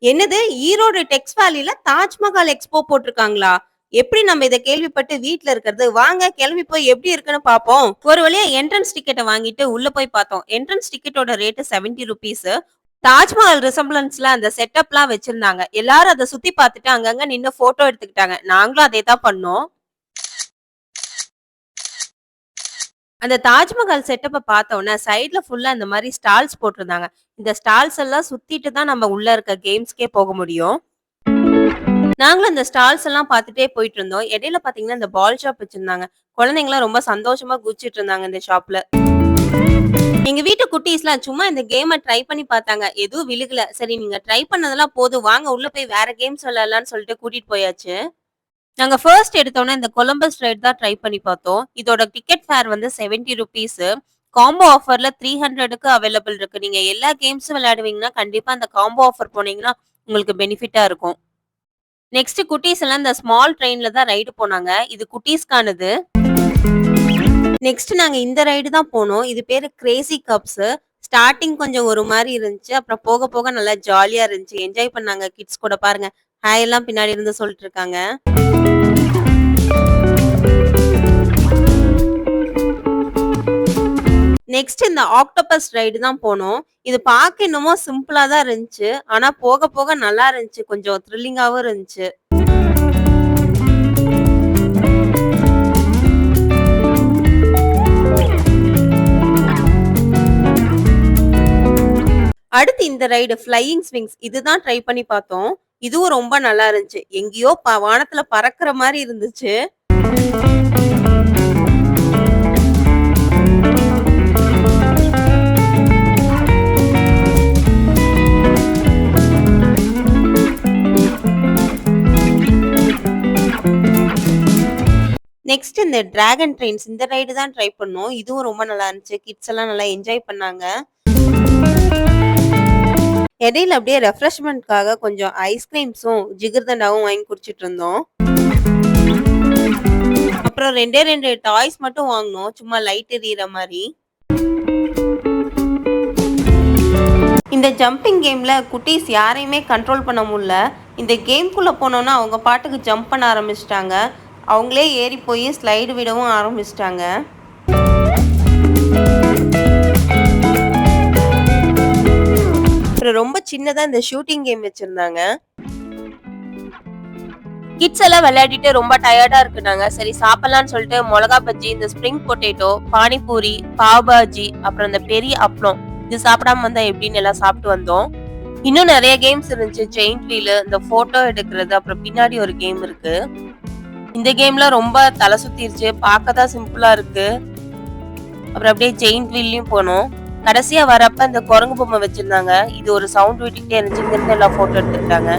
என்னது ஈரோடு டெக்ஸ் வேலில தாஜ்மஹால் எக்ஸ்போ போட்டிருக்காங்களா? எப்படி நம்ம இத கேள்விப்பட்டு வீட்ல இருக்கிறது? வாங்க கிளம்பி போய் எப்படி இருக்குன்னு பாப்போம். ஒரு வழியா என்ட்ரன்ஸ் டிக்கெட்ட வாங்கிட்டு உள்ள போய் பார்த்தோம். Entrance டிக்கெட்டோட rate ₹70. தாஜ்மஹால் ரிசம்பிளன்ஸ்ல அந்த செட்டப்லாம் வச்சிருந்தாங்க. எல்லாரும் அத சுத்தி பார்த்துட்டு அங்கங்க நின்னு போட்டோ எடுத்துக்கிட்டாங்க. நாங்களும் அதே தான் பண்ணோம். அந்த தாஜ்மஹால் செட்டப்ப பார்த்தோனே, சைடுல ஃபுல்லா இந்த மாரி ஸ்டால்ஸ் போட்டிருந்தாங்க. இந்த ஸ்டால்ஸ் எல்லாம் சுத்திட்டு தான் நம்ம உள்ள இருக்க கேம்ஸ்க்கே போக முடியும். நாங்களும் அந்த ஸ்டால்ஸ் எல்லாம் பார்த்துட்டே போயிட்டு இருந்தோம். இடையில பார்த்தீங்கன்னா, இந்த பால் ஷாப் வச்சிருந்தாங்க. குழந்தைங்கலாம் ரொம்ப சந்தோஷமா குதிச்சிட்டு இருந்தாங்க இந்த ஷாப்ல. எங்க வீட்டு குட்டீஸ்லாம் சும்மா இந்த கேம ட்ரை பண்ணி பார்த்தாங்க. எதுவும் விழுகல. சரி நீங்க ட்ரை பண்ணதெல்லாம் போதும். வாங்க உள்ள போய் வேற கேம்ஸ் விளையாடலாம்னு சொல்லிட்டு கூட்டிட்டு போயாச்சு. நாங்க ஃபர்ஸ்ட் எடுத்தோனே இந்த கொலம்பஸ் ரைட் தான் ட்ரை பண்ணி பார்த்தோம். இதோட டிக்கெட் ஃபேர் வந்து ₹70. காம்போ ஆஃபர்ல 300க்கு அவைலபிள் இருக்கு. நீங்க எல்லா கேம்ஸும் விளையாடுவீங்கன்னா, கண்டிப்பா அந்த காம்போ ஆஃபர் போனீங்கன்னா, உங்களுக்கு பெனிஃபிட்டா இருக்கும். நெக்ஸ்ட் குட்டீஸ் எல்லாம் இந்த ஸ்மால் ட்ரெயின்ல தான் ரைடு போனாங்க. இது குட்டீஸ்க்கானது. நெக்ஸ்ட் நாங்க இந்த ரைடு தான் போனோம். இது பேரு கிரேசி கப்ஸ். ஸ்டார்ட்டிங் கொஞ்சம் ஒரு மாரி இருந்துச்சு. அப்புறம் போக போக நல்லா ஜாலியா இருந்துச்சு. என்ஜாய் பண்ணாங்க கிட்ஸ் கூட பாருங்க. ஹாய் எல்லாம் பின்னாடி இருந்து சொல்லிட்டு இருக்காங்க. நெக்ஸ்ட் இந்த ஆக்டோபஸ் ரைடு தான் போனோம். இது பார்க்க என்னமோ சிம்பிளா தான் இருந்துச்சு. ஆனா போக போக நல்லா இருந்துச்சு. கொஞ்சம் த்ரில்லிங்காவும் இருந்துச்சு. அடுத்து இந்த ரைடு ஃப்ளையிங் ஸ்விங்ஸ் இதுதான் ட்ரை பண்ணி பார்த்தோம். இதுவும் ரொம்ப நல்லா இருந்துச்சு. எங்கேயோ வானத்துல பறக்குற மாரி இருந்துச்சு. நெக்ஸ்ட் இந்த டிராகன் ட்ரெயின்ஸ் இந்த ரைடு தான் ட்ரை பண்ணோம். இதுவும் ரொம்ப நல்லா இருந்துச்சு. கிட்ஸ் எல்லாம் நல்லா என்ஜாய் பண்ணாங்க. இடையில அப்படியே ரெஃப்ரெஷ்மெண்ட்காக கொஞ்சம் ஐஸ்கிரீம்ஸும் ஜிகர்தண்டாவும் வாங்கி குடிச்சிட்டு இருந்தோம். அப்புறம் 2 டாய்ஸ் மட்டும் வாங்கினோம். சும்மா லைட் எரியிற மாதிரி. இந்த ஜம்பிங் கேம்ல குட்டீஸ் யாரையுமே கண்ட்ரோல் பண்ண முடியல. இந்த கேம்குள்ள போனோம்னா அவங்க பாட்டுக்கு ஜம்ப் பண்ண ஆரம்பிச்சிட்டாங்க. அவங்களே ஏறி போய் ஸ்லைடு விடவும் ஆரம்பிச்சிட்டாங்க. அப்புறம் ரொம்ப சின்னதா இந்த ஷூட்டிங் கேம் வச்சிருந்தாங்க. கிட்ஸ் எல்லாம் விளையாடிட்டு ரொம்ப டயர்டா இருக்குனாங்க. சரி சாப்பிடலாம்னு சொல்லிட்டு மிளகா பஜ்ஜி, இந்த ஸ்ப்ரிங் பொட்டேட்டோ, பானிபூரி, பாவ் பாஜி, அப்புறம் இந்த பெரிய அப்பளம் இது சாப்பிடாம வந்தா எப்படின்னு எல்லாம் சாப்பிட்டு வந்தோம். இன்னும் நிறைய கேம்ஸ் இருந்துச்சு. ஜெயிண்ட் வீல், இந்த போட்டோ எடுக்கிறது, அப்புறம் பின்னாடி ஒரு கேம் இருக்கு. இந்த கேம்ல ரொம்ப தலை சுத்திருச்சு. பார்க்கதான் சிம்பிளா இருக்கு. அப்புறம் அப்படியே ஜெயிண்ட் வீல்லயும் போனோம். கடைசியா வரப்ப இந்த குரங்கு பொம்மை வச்சிருந்தாங்க. இது ஒரு சவுண்ட் விட்டுக்கிட்டே இருந்துச்சு. இங்க இருந்து எல்லாம் போட்டோ எடுத்துக்கிட்டாங்க.